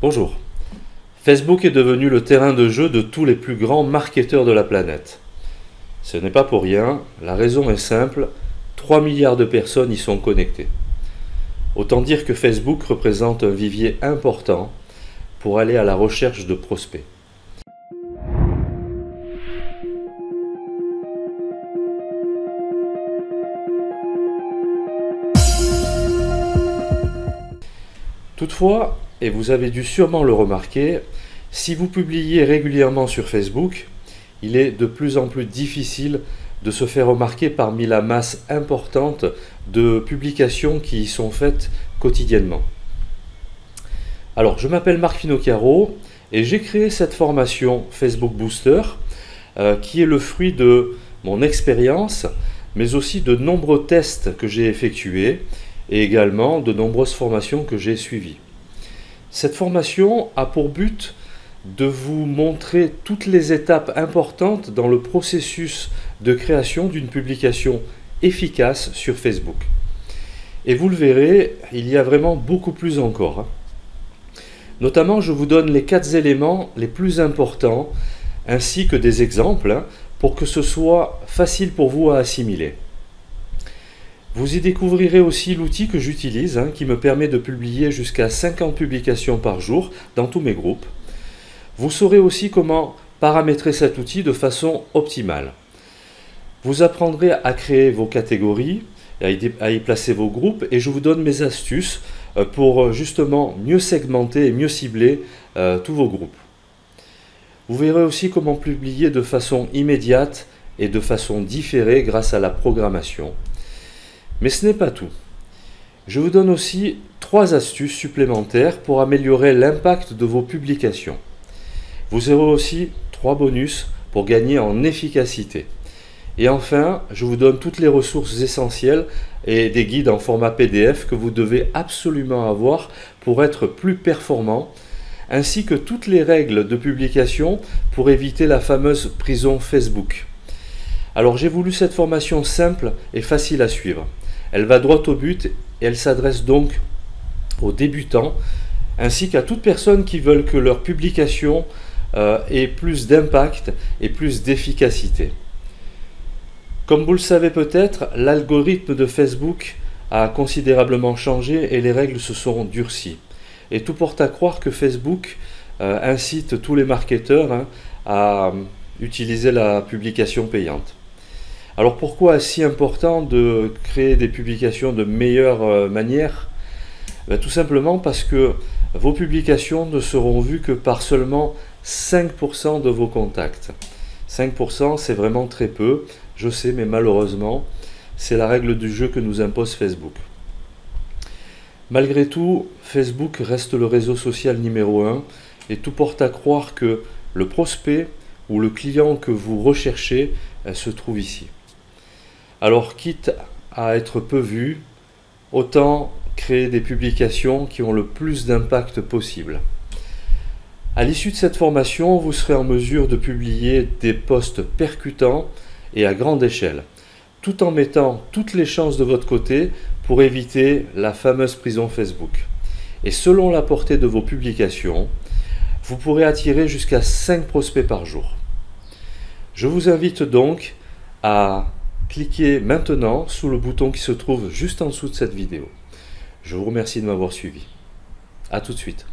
Bonjour. Facebook est devenu le terrain de jeu de tous les plus grands marketeurs de la planète. Ce n'est pas pour rien, la raison est simple, 3 milliards de personnes y sont connectées. Autant dire que Facebook représente un vivier important pour aller à la recherche de prospects. Toutefois, et vous avez dû sûrement le remarquer, si vous publiez régulièrement sur Facebook, il est de plus en plus difficile de se faire remarquer parmi la masse importante de publications qui y sont faites quotidiennement. Alors, je m'appelle Marc Finocchiaro et j'ai créé cette formation Facebook Booster qui est le fruit de mon expérience, mais aussi de nombreux tests que j'ai effectués et également de nombreuses formations que j'ai suivies. Cette formation a pour but de vous montrer toutes les étapes importantes dans le processus de création d'une publication efficace sur Facebook. Et vous le verrez, il y a vraiment beaucoup plus encore. Notamment, je vous donne les 4 éléments les plus importants, ainsi que des exemples, pour que ce soit facile pour vous à assimiler. Vous y découvrirez aussi l'outil que j'utilise, qui me permet de publier jusqu'à 50 publications par jour dans tous mes groupes. Vous saurez aussi comment paramétrer cet outil de façon optimale. Vous apprendrez à créer vos catégories, à y placer vos groupes, et je vous donne mes astuces pour justement mieux segmenter et mieux cibler tous vos groupes. Vous verrez aussi comment publier de façon immédiate et de façon différée grâce à la programmation. Mais ce n'est pas tout. Je vous donne aussi 3 astuces supplémentaires pour améliorer l'impact de vos publications. Vous aurez aussi 3 bonus pour gagner en efficacité. Et enfin, je vous donne toutes les ressources essentielles et des guides en format PDF que vous devez absolument avoir pour être plus performant, ainsi que toutes les règles de publication pour éviter la fameuse prison Facebook. Alors j'ai voulu cette formation simple et facile à suivre. Elle va droit au but et elle s'adresse donc aux débutants ainsi qu'à toute personne qui veulent que leur publication ait plus d'impact et plus d'efficacité. Comme vous le savez peut-être, l'algorithme de Facebook a considérablement changé et les règles se sont durcies. Et tout porte à croire que Facebook incite tous les marketeurs à utiliser la publication payante. Alors pourquoi est-ce si important de créer des publications de meilleure manière? Tout simplement parce que vos publications ne seront vues que par seulement 5% de vos contacts. 5% c'est vraiment très peu, je sais, mais malheureusement c'est la règle du jeu que nous impose Facebook. Malgré tout, Facebook reste le réseau social numéro 1 et tout porte à croire que le prospect ou le client que vous recherchez se trouve ici. Alors, quitte à être peu vu, autant créer des publications qui ont le plus d'impact possible. À l'issue de cette formation, vous serez en mesure de publier des posts percutants et à grande échelle, tout en mettant toutes les chances de votre côté pour éviter la fameuse prison Facebook. Et selon la portée de vos publications, vous pourrez attirer jusqu'à 5 prospects par jour. Je vous invite donc à cliquez maintenant sous le bouton qui se trouve juste en dessous de cette vidéo. Je vous remercie de m'avoir suivi. A tout de suite.